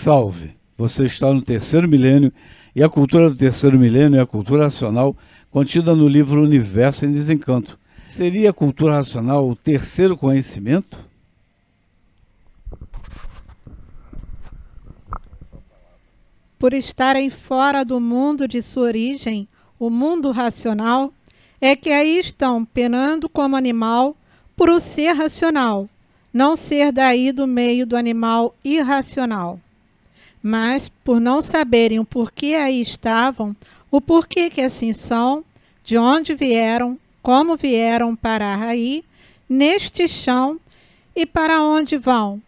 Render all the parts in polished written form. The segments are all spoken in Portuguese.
Salve! Você está no terceiro milênio e a cultura do terceiro milênio é a cultura racional contida no livro Universo em Desencanto. Seria a cultura racional o terceiro conhecimento? Por estarem fora do mundo de sua origem, o mundo racional, é que aí estão penando como animal por o ser racional, não ser daí do meio do animal irracional. Mas, por não saberem o porquê aí estavam, o porquê que assim são, de onde vieram, como vieram parar aí, neste chão e para onde vão,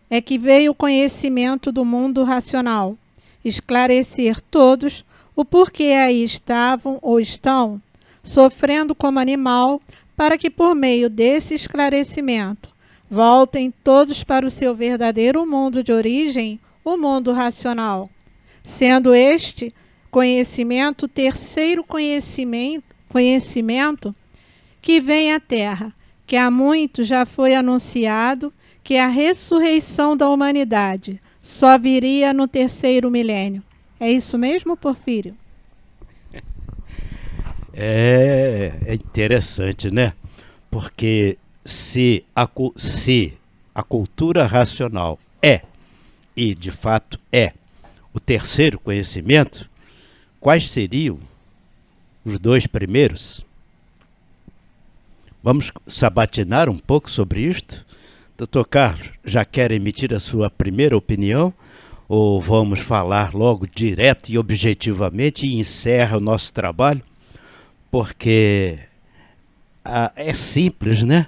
é que veio o conhecimento do mundo racional, esclarecer todos o porquê aí estavam ou estão, sofrendo como animal, para que por meio desse esclarecimento voltem todos para o seu verdadeiro mundo de origem, o mundo racional, sendo este conhecimento o terceiro conhecimento que vem à Terra, que há muito já foi anunciado que a ressurreição da humanidade só viria no terceiro milênio. É isso mesmo, Porfírio? É interessante, né? Porque se a cultura racional é, e de fato é, o terceiro conhecimento, quais seriam os dois primeiros? Vamos sabatinar um pouco sobre isto? Dr. Carlos, já quer emitir a sua primeira opinião? Ou vamos falar logo direto e objetivamente e encerra o nosso trabalho? Porque é simples, né?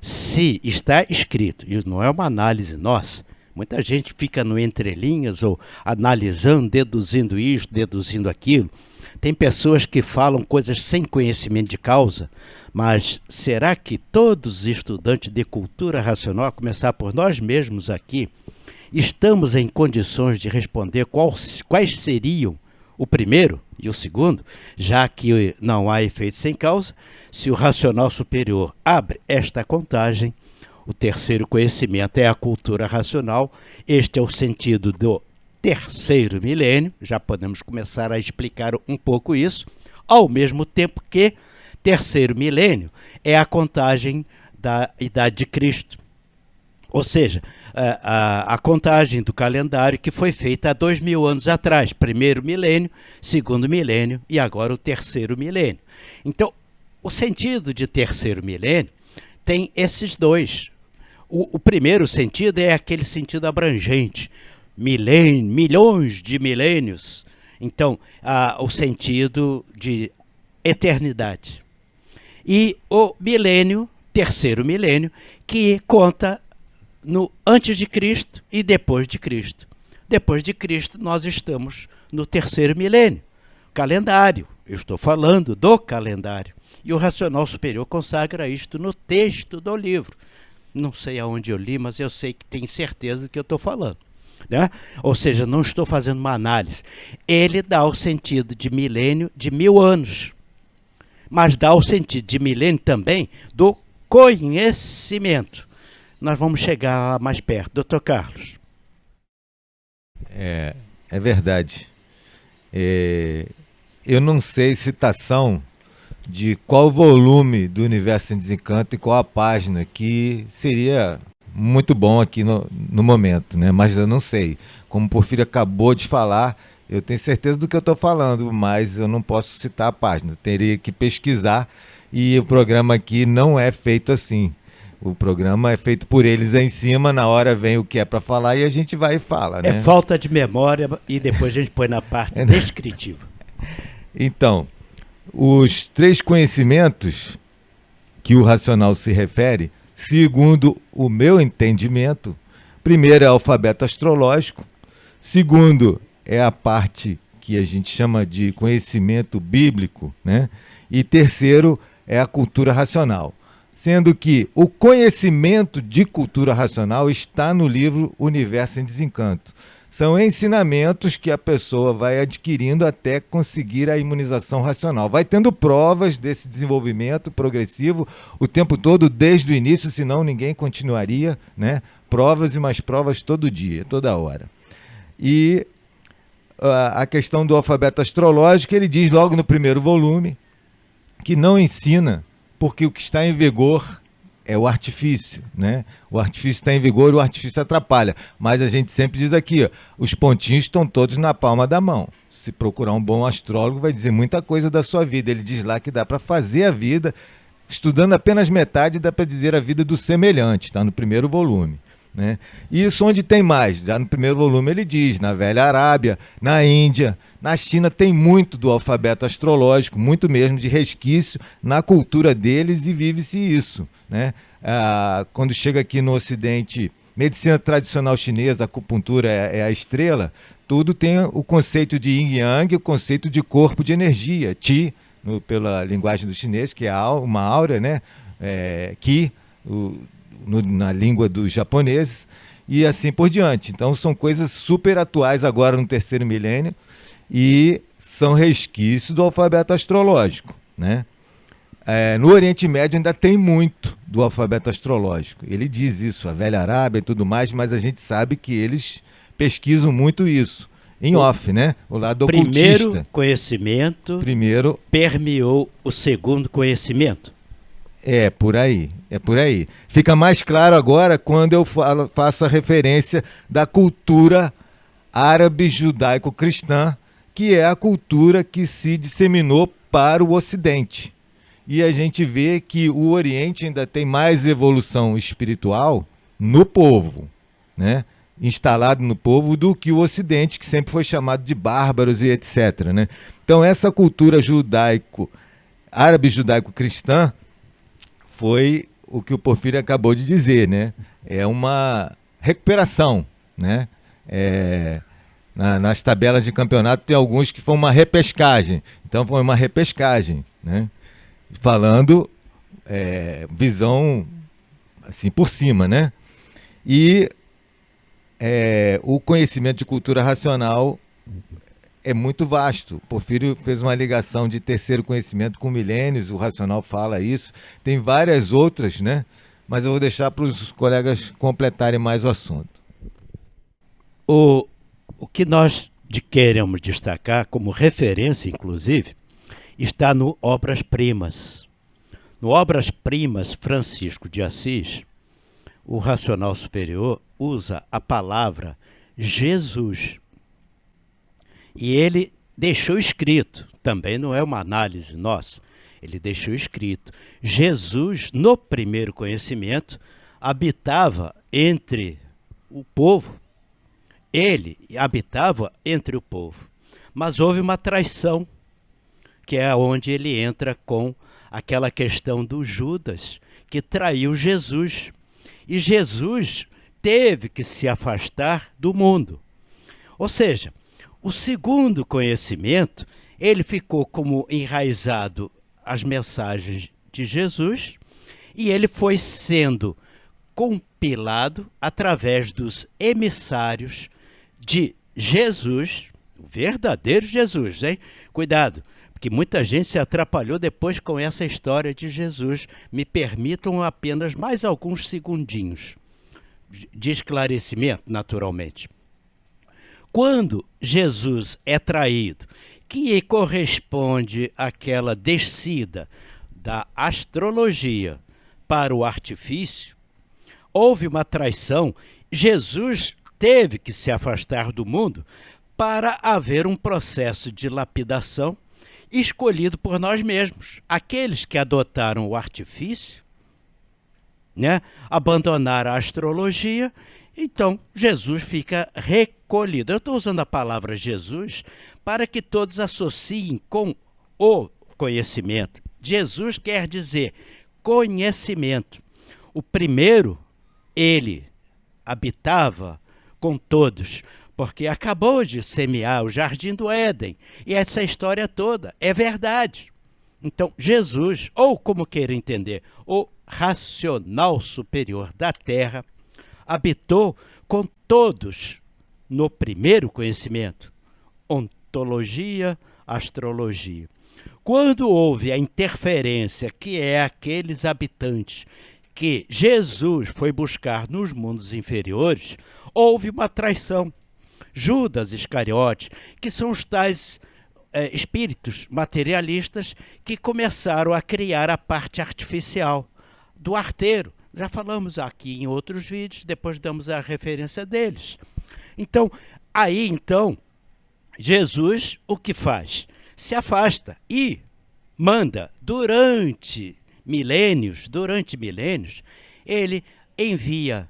Se está escrito, e não é uma análise nossa, muita gente fica no entrelinhas ou analisando, deduzindo isto, deduzindo aquilo. Tem pessoas que falam coisas sem conhecimento de causa, mas será que todos os estudantes de cultura racional, a começar por nós mesmos aqui, estamos em condições de responder quais seriam o primeiro e o segundo, já que não há efeito sem causa? Se o racional superior abre esta contagem, o terceiro conhecimento é a cultura racional. Este é o sentido do terceiro milênio. Já podemos começar a explicar um pouco isso, ao mesmo tempo que terceiro milênio é a contagem da idade de Cristo. Ou seja, a contagem do calendário que foi feita há 2000 anos atrás. Primeiro milênio, segundo milênio e agora o terceiro milênio. Então, o sentido de terceiro milênio tem esses dois. O primeiro sentido é aquele sentido abrangente. Milhões de milênios. Então, o sentido de eternidade. E o milênio, terceiro milênio, que conta no antes de Cristo e depois de Cristo. Depois de Cristo, nós estamos no terceiro milênio. Calendário, eu estou falando do calendário. E o racional superior consagra isto no texto do livro. Não sei aonde eu li, mas eu sei que tenho certeza do que eu estou falando. Né? Ou seja, não estou fazendo uma análise. Ele dá o sentido de milênio de 1000 anos. Mas dá o sentido de milênio também do conhecimento. Nós vamos chegar lá mais perto. Doutor Carlos. É verdade. Eu não sei citação de qual volume do Universo em Desencanto e qual a página, que seria muito bom aqui no momento, né? Mas eu não sei. Como o Porfírio acabou de falar, eu tenho certeza do que eu estou falando, mas eu não posso citar a página. Teria que pesquisar e o programa aqui não é feito assim. O programa é feito por eles aí em cima, na hora vem o que é para falar e a gente vai e fala, né? É falta de memória e depois a gente põe na parte descritiva. Então, os três conhecimentos que o racional se refere, segundo o meu entendimento, primeiro é o alfabeto astrológico, segundo é a parte que a gente chama de conhecimento bíblico, né? E terceiro é a cultura racional. Sendo que o conhecimento de cultura racional está no livro Universo em Desencanto. São ensinamentos que a pessoa vai adquirindo até conseguir a imunização racional. Vai tendo provas desse desenvolvimento progressivo o tempo todo, desde o início, senão ninguém continuaria, né? Provas e mais provas todo dia, toda hora. E a questão do alfabeto astrológico, ele diz logo no primeiro volume que não ensina, porque o que está em vigor é o artifício, né? O artifício está em vigor e o artifício atrapalha. Mas a gente sempre diz aqui, ó, os pontinhos estão todos na palma da mão. Se procurar um bom astrólogo, vai dizer muita coisa da sua vida. Ele diz lá que dá para fazer a vida, estudando apenas metade, dá para dizer a vida do semelhante, está no primeiro volume. Né? E isso onde tem mais? Já no primeiro volume ele diz, na Velha Arábia, na Índia, na China tem muito do alfabeto astrológico, muito mesmo de resquício na cultura deles, e vive-se isso. Né? Quando chega aqui no Ocidente, medicina tradicional chinesa, acupuntura é a estrela, tudo tem o conceito de yin yang, o conceito de corpo de energia, qi, pela linguagem do chinês, que é uma áurea, né? Qi, na língua dos japoneses, e assim por diante. Então são coisas super atuais agora no terceiro milênio e são resquícios do alfabeto astrológico. Né? No Oriente Médio ainda tem muito do alfabeto astrológico. Ele diz isso, a Velha Arábia e tudo mais, mas a gente sabe que eles pesquisam muito isso. Em off, né? O lado ocultista. Primeiro conhecimento Primeiro permeou o segundo conhecimento. É por aí. Fica mais claro agora quando eu faço a referência da cultura árabe judaico-cristã, que é a cultura que se disseminou para o Ocidente. E a gente vê que o Oriente ainda tem mais evolução espiritual no povo, né? Instalado no povo, do que o Ocidente, que sempre foi chamado de bárbaros e etc. Né? Então essa cultura árabe judaico-cristã, foi o que o Porfírio acabou de dizer, né? É uma recuperação, né? Nas tabelas de campeonato tem alguns que foi uma repescagem. Então foi uma repescagem, né? Falando visão assim por cima, né? E o conhecimento de cultura racional é muito vasto. Porfírio fez uma ligação de terceiro conhecimento com milênios, o racional fala isso. Tem várias outras, né? Mas eu vou deixar para os colegas completarem mais o assunto. O que nós queremos destacar como referência, inclusive, está no Obras Primas. No Obras Primas, Francisco de Assis, o racional superior usa a palavra Jesus. E ele deixou escrito, também não é uma análise nossa, ele deixou escrito, Jesus, no primeiro conhecimento, habitava entre o povo, ele habitava entre o povo, mas houve uma traição, que é onde ele entra com aquela questão do Judas, que traiu Jesus, e Jesus teve que se afastar do mundo, ou seja, o segundo conhecimento, ele ficou como enraizado as mensagens de Jesus e ele foi sendo compilado através dos emissários de Jesus, o verdadeiro Jesus, hein? Cuidado, porque muita gente se atrapalhou depois com essa história de Jesus. Me permitam apenas mais alguns segundinhos de esclarecimento, naturalmente. Quando Jesus é traído, que corresponde àquela descida da astrologia para o artifício, houve uma traição, Jesus teve que se afastar do mundo para haver um processo de lapidação escolhido por nós mesmos. Aqueles que adotaram o artifício, né, abandonaram a astrologia, então Jesus fica recolhido. Eu estou usando a palavra Jesus para que todos associem com o conhecimento. Jesus quer dizer conhecimento. O primeiro, ele habitava com todos, porque acabou de semear o jardim do Éden. E essa história toda é verdade. Então, Jesus, ou como queira entender, o racional superior da Terra, habitou com todos no primeiro conhecimento, ontologia, astrologia. Quando houve a interferência, que é aqueles habitantes que Jesus foi buscar nos mundos inferiores, houve uma traição. Judas Iscariote, que são os tais espíritos materialistas que começaram a criar a parte artificial do arteiro. Já falamos aqui em outros vídeos, depois damos a referência deles. Então, Jesus o que faz? Se afasta e manda, durante milênios, ele envia,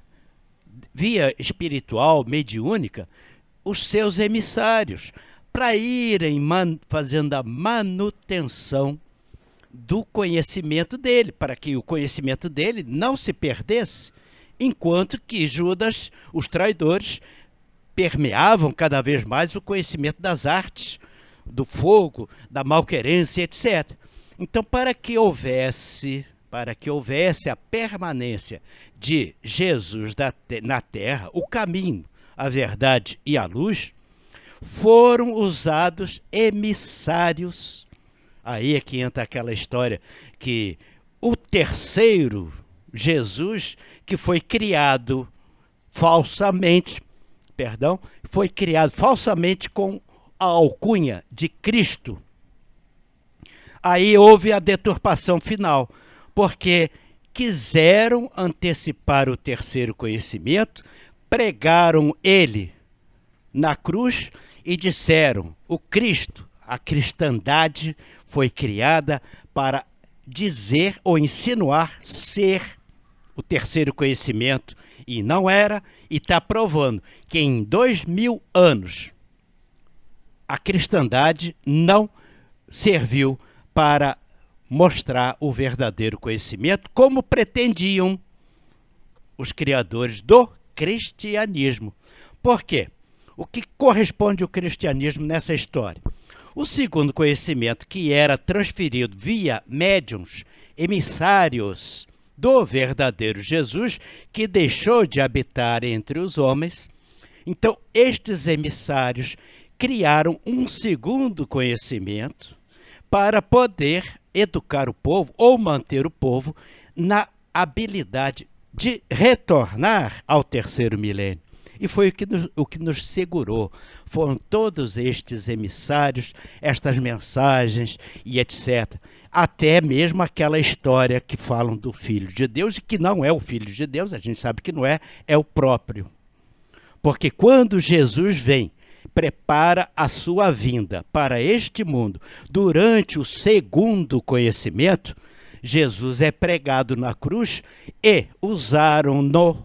via espiritual, mediúnica, os seus emissários, para irem fazendo a manutenção do conhecimento dele, para que o conhecimento dele não se perdesse, enquanto que Judas, os traidores, permeavam cada vez mais o conhecimento das artes, do fogo, da malquerência, etc. Então, para que houvesse a permanência de Jesus na terra, o caminho, a verdade e a luz, foram usados emissários. Aí é que entra aquela história que o terceiro Jesus, que foi criado falsamente, com a alcunha de Cristo. Aí houve a deturpação final, porque quiseram antecipar o terceiro conhecimento, pregaram ele na cruz e disseram: o Cristo, a cristandade, foi criada para dizer ou insinuar ser o terceiro conhecimento, e não era, e está provando que em 2000 anos a cristandade não serviu para mostrar o verdadeiro conhecimento, como pretendiam os criadores do cristianismo. Por quê? O que corresponde ao cristianismo nessa história? O segundo conhecimento, que era transferido via médiuns, emissários do verdadeiro Jesus, que deixou de habitar entre os homens. Então, estes emissários criaram um segundo conhecimento para poder educar o povo ou manter o povo na habilidade de retornar ao terceiro milênio. E foi o que nos segurou. Foram todos estes emissários, estas mensagens e etc. Até mesmo aquela história que falam do Filho de Deus, e que não é o Filho de Deus, a gente sabe que não é, é o próprio. Porque quando Jesus vem, prepara a sua vinda para este mundo, durante o segundo conhecimento, Jesus é pregado na cruz e usaram-no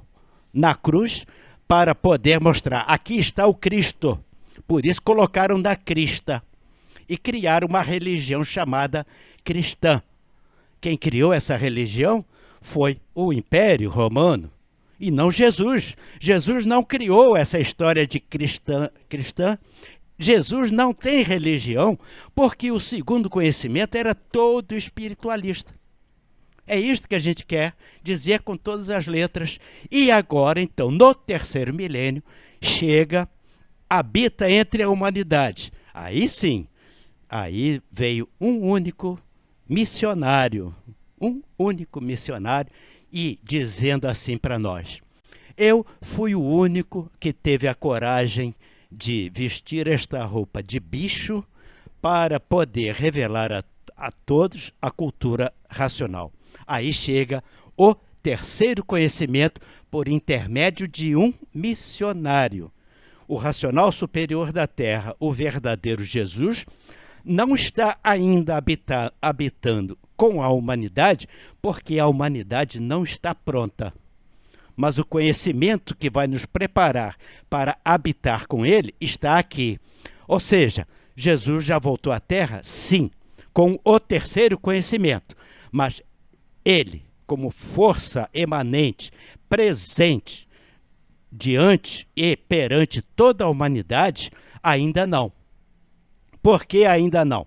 na cruz para poder mostrar: aqui está o Cristo. Por isso colocaram da crista e criaram uma religião chamada cristã. Quem criou essa religião foi o Império Romano e não Jesus. Jesus não criou essa história de cristã. Jesus não tem religião, porque o segundo conhecimento era todo espiritualista. É isto que a gente quer dizer com todas as letras. E agora, então, no terceiro milênio, chega, habita entre a humanidade. Aí sim, aí veio um único missionário, e dizendo assim para nós: eu fui o único que teve a coragem de vestir esta roupa de bicho para poder revelar a todos a cultura racional. Aí chega o terceiro conhecimento por intermédio de um missionário. O racional superior da Terra, o verdadeiro Jesus, não está ainda habitando com a humanidade, porque a humanidade não está pronta. Mas o conhecimento que vai nos preparar para habitar com ele está aqui. Ou seja, Jesus já voltou à Terra? Sim, com o terceiro conhecimento. Mas ele, como força emanente, presente, diante e perante toda a humanidade, ainda não. Por que ainda não?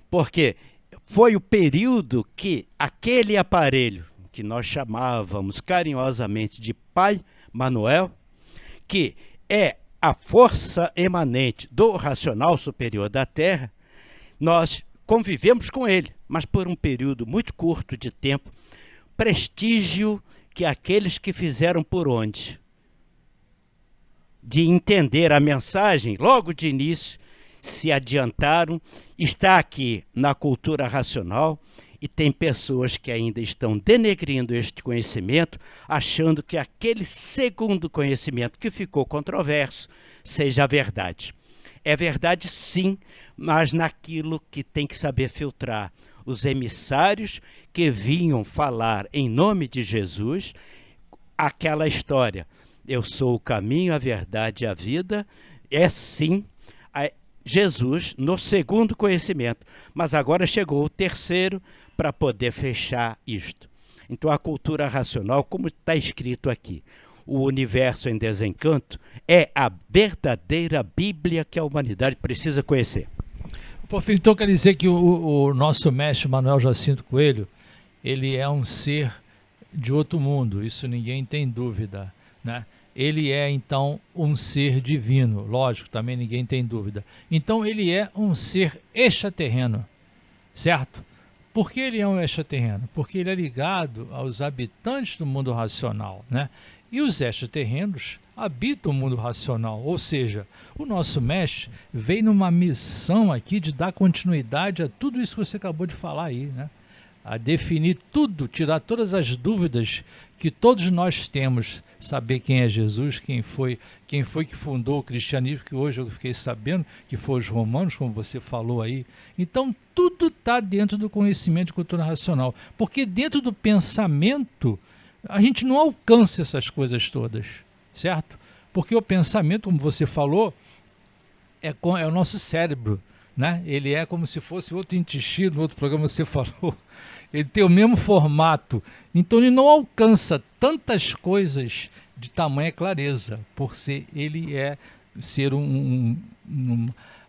Porque foi o período que aquele aparelho, que nós chamávamos carinhosamente de Pai Manuel, que é a força emanente do racional superior da Terra, nós convivemos com ele, mas por um período muito curto de tempo, prestígio que aqueles que fizeram por onde? de entender a mensagem, logo de início, se adiantaram. Está aqui na cultura racional e tem pessoas que ainda estão denegrindo este conhecimento, achando que aquele segundo conhecimento que ficou controverso seja a verdade. É verdade, sim, mas naquilo que tem que saber filtrar. Os emissários que vinham falar em nome de Jesus, aquela história, eu sou o caminho, a verdade e a vida, é sim Jesus no segundo conhecimento, mas agora chegou o terceiro para poder fechar isto. Então a cultura racional, como está escrito aqui, o universo em desencanto é a verdadeira Bíblia que a humanidade precisa conhecer. Porfírio, então quer dizer que o nosso mestre Manuel Jacinto Coelho, ele é um ser de outro mundo, isso ninguém tem dúvida, né? Ele é, então, um ser divino, lógico, também ninguém tem dúvida. Então, ele é um ser extraterreno, certo? Por que ele é um extraterreno? Porque ele é ligado aos habitantes do mundo racional, né? E os extraterrenos habitam o mundo racional, ou seja, o nosso mestre veio numa missão aqui de dar continuidade a tudo isso que você acabou de falar aí, né? A definir tudo, tirar todas as dúvidas que todos nós temos, saber quem é Jesus, quem foi que fundou o cristianismo, que hoje eu fiquei sabendo que foram os romanos, como você falou aí. Então, tudo está dentro do conhecimento de cultura racional, porque dentro do pensamento, a gente não alcança essas coisas todas, certo? Porque o pensamento, como você falou, é o nosso cérebro, né? Ele é como se fosse outro intestino, no outro programa você falou. Ele tem o mesmo formato, então ele não alcança tantas coisas de tamanha clareza, por ser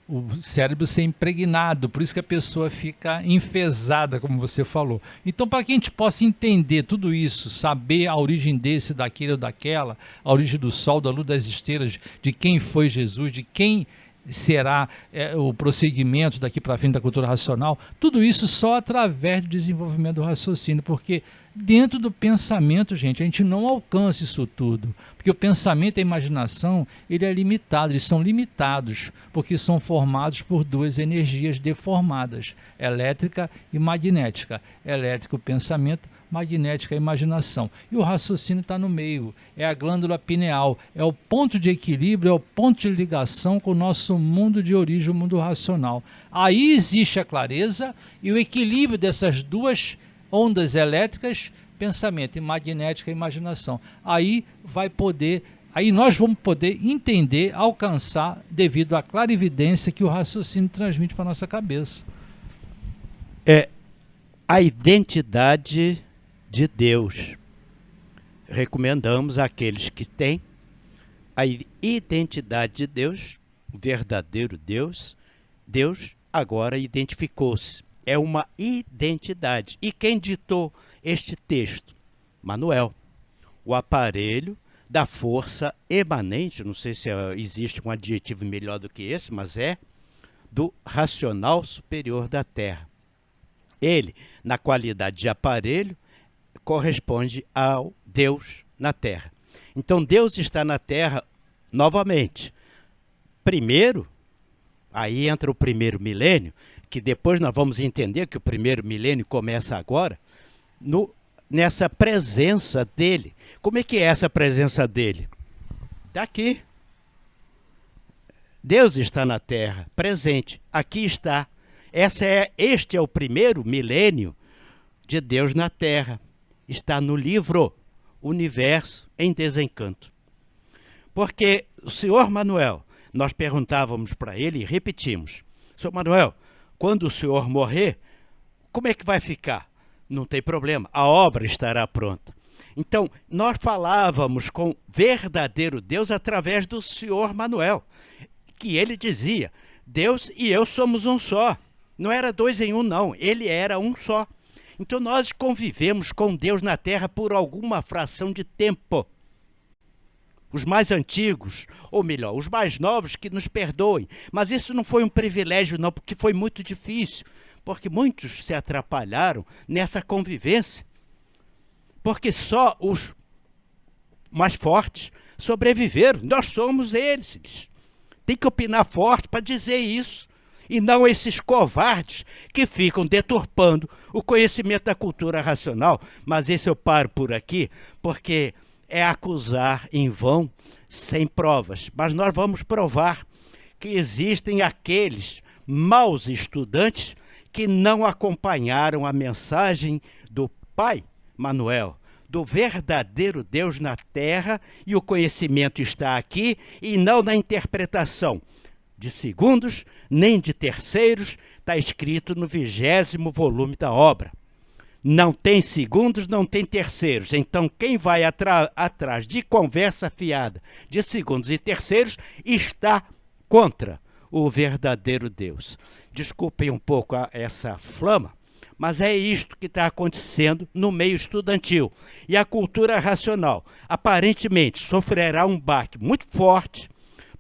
o cérebro ser impregnado, por isso que a pessoa fica enfesada, como você falou. Então, para que a gente possa entender tudo isso, saber a origem desse, daquele ou daquela, a origem do sol, da luz, das estrelas, de quem foi Jesus, de quem será o prosseguimento daqui para frente da cultura racional, tudo isso só através do desenvolvimento do raciocínio, porque dentro do pensamento, gente, a gente não alcança isso tudo, porque o pensamento e a imaginação, ele é limitado, eles são limitados, porque são formados por duas energias deformadas, elétrica e magnética. Elétrica o pensamento, magnética a imaginação. E o raciocínio está no meio, é a glândula pineal, é o ponto de equilíbrio, é o ponto de ligação com o nosso mundo de origem, o mundo racional. Aí existe a clareza e o equilíbrio dessas duas ondas elétricas, pensamento e magnética e imaginação. Aí nós vamos poder entender, alcançar, devido à clarividência que o raciocínio transmite para a nossa cabeça. É a identidade de Deus. Recomendamos àqueles que têm a identidade de Deus, o verdadeiro Deus. Deus agora identificou-se. É uma identidade. E quem ditou este texto? Manuel. O aparelho da força emanente, não sei se existe um adjetivo melhor do que esse, mas é do racional superior da Terra. Ele, na qualidade de aparelho, corresponde ao Deus na Terra. Então Deus está na Terra novamente. Primeiro, aí entra o primeiro milênio, que depois nós vamos entender que o primeiro milênio começa agora, nessa presença dele. Como é que é essa presença dele? Daqui. Deus está na Terra, presente. Aqui está. Este é o primeiro milênio de Deus na Terra. Está no livro Universo em Desencanto. Porque o senhor Manuel, nós perguntávamos para ele e repetimos: senhor Manuel, quando o senhor morrer, como é que vai ficar? Não tem problema, a obra estará pronta. Então, nós falávamos com o verdadeiro Deus através do senhor Manuel, que ele dizia: Deus e eu somos um só. Não era dois em um, não, ele era um só. Então nós convivemos com Deus na Terra por alguma fração de tempo. Os mais antigos, ou melhor, os mais novos, que nos perdoem. Mas isso não foi um privilégio, não, porque foi muito difícil. Porque muitos se atrapalharam nessa convivência. Porque só os mais fortes, sobreviveram. Nós somos eles. Tem que opinar forte para dizer isso. E não esses covardes que ficam deturpando o conhecimento da cultura racional. Mas esse eu paro por aqui, porque é acusar em vão, sem provas. Mas nós vamos provar que existem aqueles maus estudantes que não acompanharam a mensagem do Pai Manuel, do verdadeiro Deus na terra, e o conhecimento está aqui e não na interpretação de segundos, nem de terceiros, está escrito no 20º volume da obra. Não tem segundos, não tem terceiros. Então, quem vai atrás de conversa fiada de segundos e terceiros está contra o verdadeiro Deus. Desculpem um pouco essa flama, mas é isto que está acontecendo no meio estudantil. E a cultura racional, aparentemente, sofrerá um baque muito forte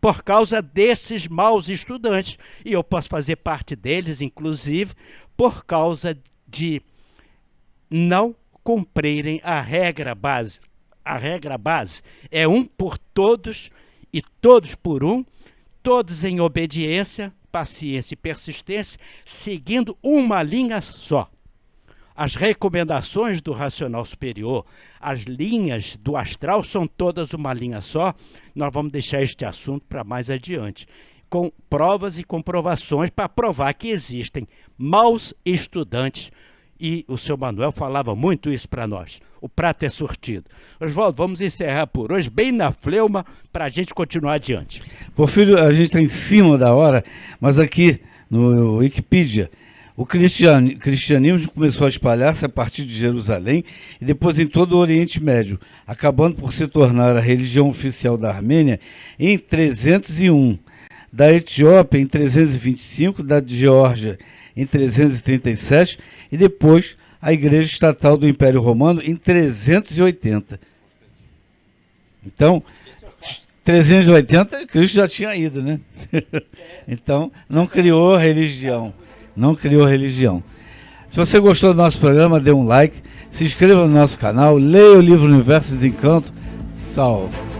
por causa desses maus estudantes. E eu posso fazer parte deles, inclusive, por causa de não cumprirem a regra base. A regra base é um por todos e todos por um, todos em obediência, paciência e persistência, seguindo uma linha só. As recomendações do racional superior, as linhas do astral são todas uma linha só. Nós vamos deixar este assunto para mais adiante, com provas e comprovações para provar que existem maus estudantes. E o seu Manuel falava muito isso para nós. O prato é sortido. Oswaldo, vamos encerrar por hoje, bem na fleuma, para a gente continuar adiante. Porfírio, a gente está em cima da hora, mas aqui no Wikipedia, o cristianismo começou a espalhar-se a partir de Jerusalém e depois em todo o Oriente Médio, acabando por se tornar a religião oficial da Armênia em 301, da Etiópia em 325, da Geórgia em 337 e depois a Igreja Estatal do Império Romano em 380. Então, 380, Cristo já tinha ido, né? Então, não criou religião. Não criou religião. Se você gostou do nosso programa, dê um like, se inscreva no nosso canal, leia o livro Universo e Desencanto. Salve!